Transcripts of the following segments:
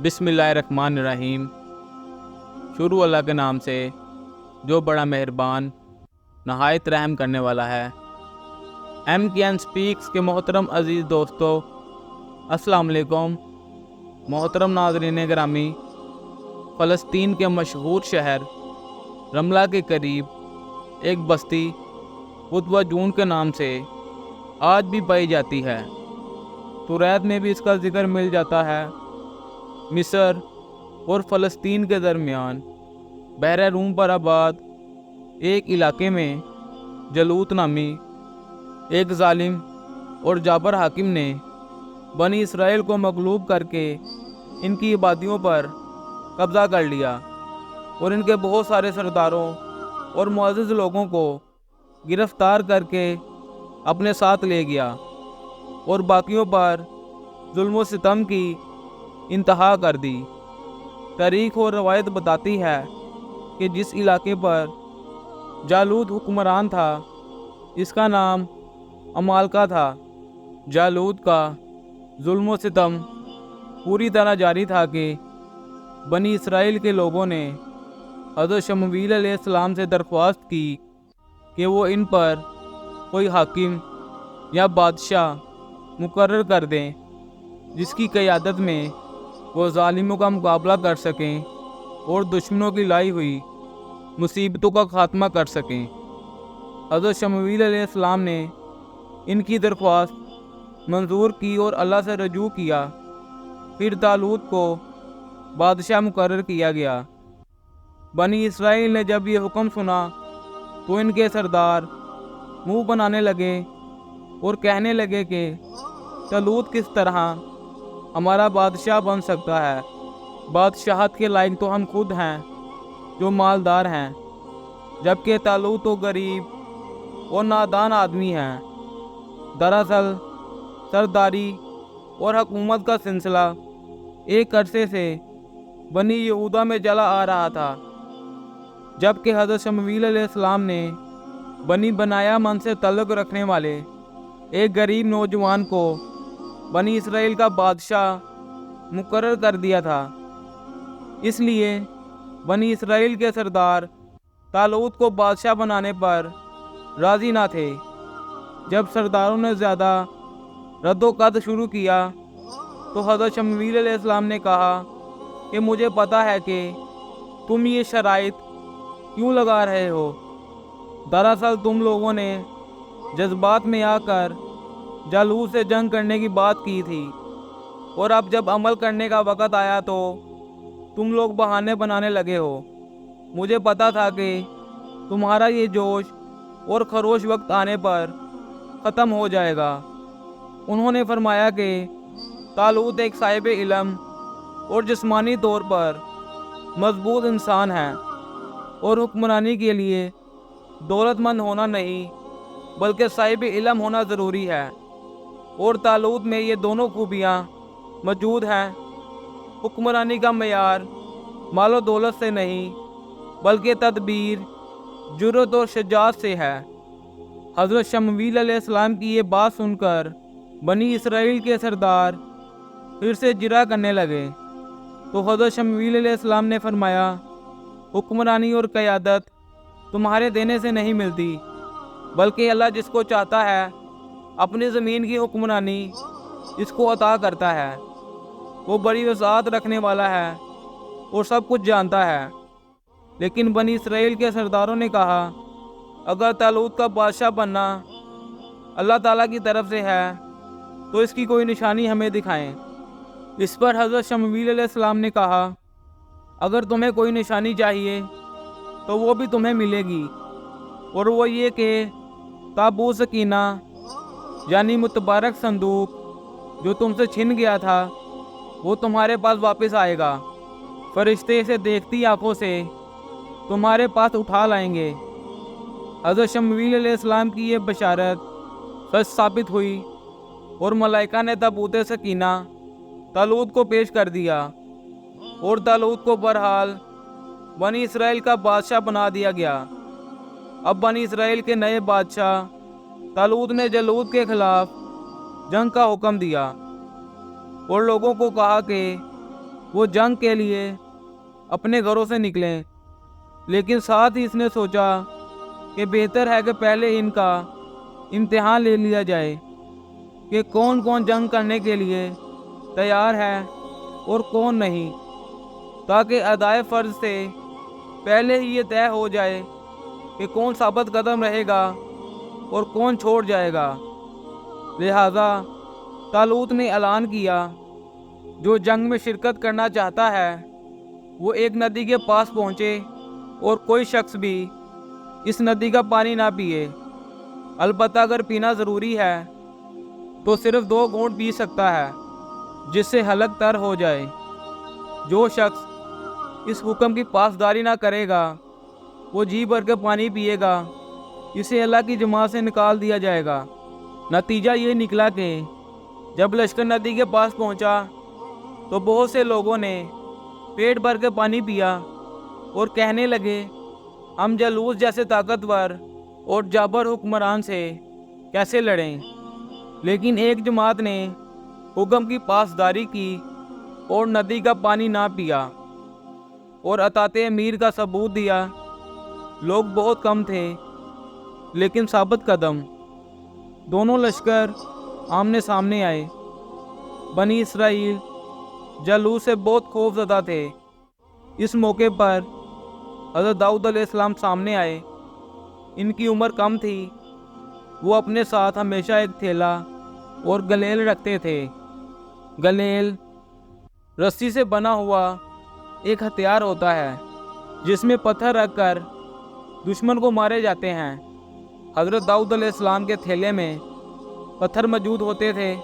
بسم اللہ الرحمن الرحیم۔ شروع اللہ کے نام سے جو بڑا مہربان نہایت رحم کرنے والا ہے۔ ایم کے این سپیکس کے محترم عزیز دوستو، السلام علیکم۔ محترم ناظرین گرامی، فلسطین کے مشہور شہر رملہ کے قریب ایک بستی قطبہ جون کے نام سے آج بھی پائی جاتی ہے۔ توریت میں بھی اس کا ذکر مل جاتا ہے۔ مصر اور فلسطین کے درمیان بحر روم پر آباد ایک علاقے میں جالوت نامی ایک ظالم اور جابر حاکم نے بنی اسرائیل کو مغلوب کر کے ان کی آبادیوں پر قبضہ کر لیا اور ان کے بہت سارے سرداروں اور معزز لوگوں کو گرفتار کر کے اپنے ساتھ لے گیا اور باقیوں پر ظلم و ستم کی انتہا کر دی۔ تاریخ اور روایت بتاتی ہے کہ جس علاقے پر جالوت حکمران تھا اس کا نام عمالقہ تھا۔ جالوت کا ظلم و ستم پوری طرح جاری تھا کہ بنی اسرائیل کے لوگوں نے حضرت شمویل علیہ السلام سے درخواست کی کہ وہ ان پر کوئی حاکم یا بادشاہ مقرر کر دیں جس کی قیادت میں وہ ظالموں کا مقابلہ کر سکیں اور دشمنوں کی لائی ہوئی مصیبتوں کا خاتمہ کر سکیں۔ حضرت شمویل علیہ السلام نے ان کی درخواست منظور کی اور اللہ سے رجوع کیا۔ پھر طالوت کو بادشاہ مقرر کیا گیا۔ بنی اسرائیل نے جب یہ حکم سنا تو ان کے سردار منہ بنانے لگے اور کہنے لگے کہ طالوت کس طرح ہمارا بادشاہ بن سکتا ہے؟ بادشاہت کے لائق تو ہم خود ہیں جو مالدار ہیں، جبکہ طالوت تو غریب اور نادان آدمی ہیں۔ دراصل سرداری اور حکومت کا سلسلہ ایک عرصے سے بنی یہودا میں چلا آ رہا تھا، جبکہ حضرت شمویل علیہ السلام نے بنی بنایا من سے تعلق رکھنے والے ایک غریب نوجوان کو بنی اسرائیل کا بادشاہ مقرر کر دیا تھا۔ اس لیے بنی اسرائیل کے سردار طالوت کو بادشاہ بنانے پر راضی نہ تھے۔ جب سرداروں نے زیادہ رد و قد شروع کیا تو حضرت شمویل علیہ السلام نے کہا کہ مجھے پتہ ہے کہ تم یہ شرائط کیوں لگا رہے ہو۔ دراصل تم لوگوں نے جذبات میں آ کر جالوت سے جنگ کرنے کی بات کی تھی، اور اب جب عمل کرنے کا وقت آیا تو تم لوگ بہانے بنانے لگے ہو۔ مجھے پتا تھا کہ تمہارا یہ جوش اور خروش وقت آنے پر ختم ہو جائے گا۔ انہوں نے فرمایا کہ طالوت ایک صاحب علم اور جسمانی طور پر مضبوط انسان ہے، اور حکمرانی کے لیے دولت مند ہونا نہیں بلکہ صاحب علم ہونا ضروری ہے، اور طالوت میں یہ دونوں خوبیاں موجود ہیں۔ حکمرانی کا معیار مال و دولت سے نہیں بلکہ تدبیر، جرأت اور شجاعت سے ہے۔ حضرت شمویل علیہ السلام کی یہ بات سن کر بنی اسرائیل کے سردار پھر سے جرأ کرنے لگے، تو حضرت شمویل علیہ السلام نے فرمایا، حکمرانی اور قیادت تمہارے دینے سے نہیں ملتی، بلکہ اللہ جس کو چاہتا ہے اپنی زمین کی حکمرانی اس کو عطا کرتا ہے۔ وہ بڑی وسعت رکھنے والا ہے اور سب کچھ جانتا ہے۔ لیکن بنی اسرائیل کے سرداروں نے کہا، اگر طالوت کا بادشاہ بننا اللہ تعالیٰ کی طرف سے ہے تو اس کی کوئی نشانی ہمیں دکھائیں۔ اس پر حضرت شمویل علیہ السلام نے کہا، اگر تمہیں کوئی نشانی چاہیے تو وہ بھی تمہیں ملے گی، اور وہ یہ کہ تابوت سکینہ یعنی متبارک صندوق جو تم سے چھن گیا تھا وہ تمہارے پاس واپس آئے گا۔ فرشتے اسے دیکھتی آنکھوں سے تمہارے پاس اٹھا لائیں گے۔ حضرت شمویل علیہ السلام کی یہ بشارت سچ ثابت ہوئی، اور ملائکہ نے تابوت سکینہ طالوت کو پیش کر دیا، اور طالوت کو بہرحال بنی اسرائیل کا بادشاہ بنا دیا گیا۔ اب بنی اسرائیل کے نئے بادشاہ طالوت نے جالوت کے خلاف جنگ کا حکم دیا اور لوگوں کو کہا کہ وہ جنگ کے لیے اپنے گھروں سے نکلیں، لیکن ساتھ ہی اس نے سوچا کہ بہتر ہے کہ پہلے ان کا امتحان لے لیا جائے کہ کون کون جنگ کرنے کے لیے تیار ہے اور کون نہیں، تاکہ ادائے فرض سے پہلے ہی یہ طے ہو جائے کہ کون ثابت قدم رہے گا اور کون چھوڑ جائے گا۔ لہذا طالوت نے اعلان کیا، جو جنگ میں شرکت کرنا چاہتا ہے وہ ایک ندی کے پاس پہنچے اور کوئی شخص بھی اس ندی کا پانی نہ پیے، البتہ اگر پینا ضروری ہے تو صرف 2 گھونٹ پی سکتا ہے، جس سے حلق تر ہو جائے۔ جو شخص اس حکم کی پاسداری نہ کرے گا وہ جی بھر کے پانی پیے گا، اسے اللہ کی جماعت سے نکال دیا جائے گا۔ نتیجہ یہ نکلا کہ جب لشکر ندی کے پاس پہنچا تو بہت سے لوگوں نے پیٹ بھر کے پانی پیا اور کہنے لگے، ہم جالوت جیسے طاقتور اور جابر حکمران سے کیسے لڑیں؟ لیکن ایک جماعت نے حکم کی پاسداری کی اور ندی کا پانی نہ پیا اور اطاعت امیر کا ثبوت دیا۔ لوگ بہت کم تھے لیکن ثابت قدم۔ دونوں لشکر آمنے سامنے آئے۔ بنی اسرائیل جالوت سے بہت خوف زدہ تھے۔ اس موقع پر حضرت داؤد علیہ السلام سامنے آئے۔ ان کی عمر کم تھی۔ وہ اپنے ساتھ ہمیشہ ایک تھیلا اور گلیل رکھتے تھے۔ گلیل رسی سے بنا ہوا ایک ہتھیار ہوتا ہے جس میں پتھر رکھ کر دشمن کو مارے جاتے ہیں۔ حضرت داؤد علیہ السلام کے تھیلے میں پتھر موجود ہوتے تھے۔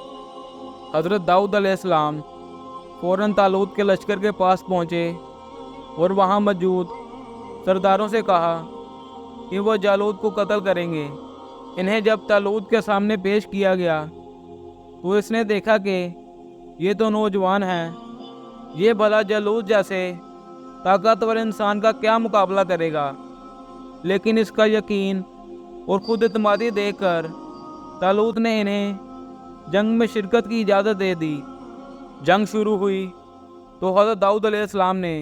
حضرت داؤد علیہ السلام فوراً طالوت کے لشکر کے پاس پہنچے اور وہاں موجود سرداروں سے کہا کہ وہ جالوت کو قتل کریں گے۔ انہیں جب طالوت کے سامنے پیش کیا گیا تو اس نے دیکھا کہ یہ تو نوجوان ہیں، یہ بھلا جالوت جیسے طاقتور انسان کا کیا مقابلہ کرے گا؟ لیکن اس کا یقین اور خود اعتمادی دیکھ کر طالوت نے انہیں جنگ میں شرکت کی اجازت دے دی۔ جنگ شروع ہوئی تو حضرت داؤد علیہ السلام نے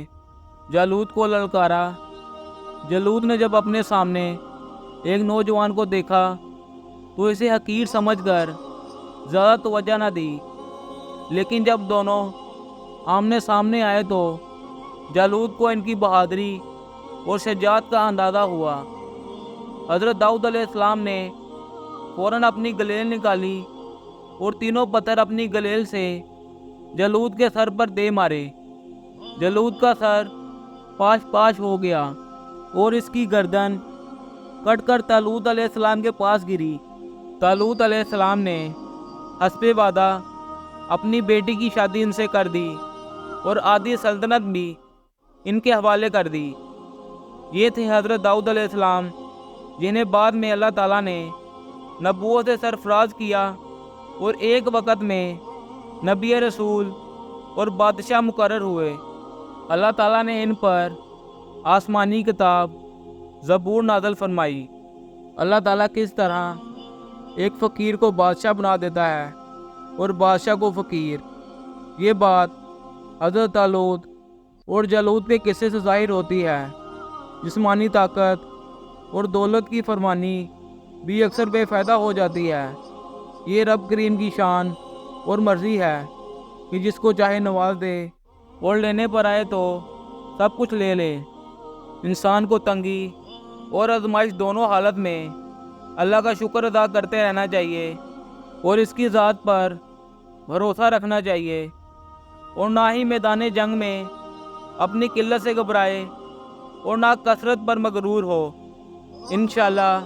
جالوت کو للکارا۔ جالوت نے جب اپنے سامنے ایک نوجوان کو دیکھا تو اسے حقیر سمجھ کر زیادہ توجہ نہ دی، لیکن جب دونوں آمنے سامنے آئے تو جالوت کو ان کی بہادری اور شجاعت کا اندازہ ہوا۔ حضرت داؤد علیہ السلام نے فوراً اپنی گلیل نکالی اور تینوں پتھر اپنی گلیل سے جالوت کے سر پر دے مارے۔ جالوت کا سر پاش پاش ہو گیا اور اس کی گردن کٹ کر طالوت علیہ السلام کے پاس گری۔ طالوت علیہ السلام نے حسب وعدہ اپنی بیٹی کی شادی ان سے کر دی اور آدھی سلطنت بھی ان کے حوالے کر دی۔ یہ تھے حضرت داؤد علیہ السلام، جنہیں بعد میں اللہ تعالیٰ نے نبوت سے سرفراز کیا اور ایک وقت میں نبی رسول اور بادشاہ مقرر ہوئے۔ اللہ تعالیٰ نے ان پر آسمانی کتاب زبور نازل فرمائی۔ اللہ تعالیٰ کس طرح ایک فقیر کو بادشاہ بنا دیتا ہے اور بادشاہ کو فقیر، یہ بات حضرت طالوت اور جالوت کے قصے سے ظاہر ہوتی ہے۔ جسمانی طاقت اور دولت کی فرمانی بھی اکثر بے فائدہ ہو جاتی ہے۔ یہ رب کریم کی شان اور مرضی ہے کہ جس کو چاہے نواز دے اور لینے پر آئے تو سب کچھ لے لے۔ انسان کو تنگی اور آزمائش دونوں حالت میں اللہ کا شکر ادا کرتے رہنا چاہیے اور اس کی ذات پر بھروسہ رکھنا چاہیے، اور نہ ہی میدان جنگ میں اپنی قلت سے گھبرائے اور نہ کثرت پر مغرور ہو۔ انشاءاللہ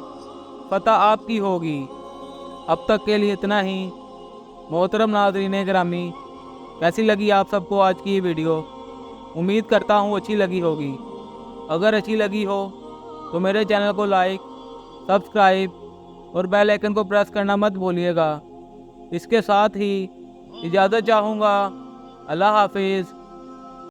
فتح آپ کی ہوگی۔ اب تک کے لیے اتنا ہی۔ محترم ناظرین گرامی، کیسی لگی آپ سب کو آج کی یہ ویڈیو؟ امید کرتا ہوں اچھی لگی ہوگی۔ اگر اچھی لگی ہو تو میرے چینل کو لائک، سبسکرائب اور بیل آئیکن کو پریس کرنا مت بھولیے گا۔ اس کے ساتھ ہی اجازت چاہوں گا۔ اللہ حافظ۔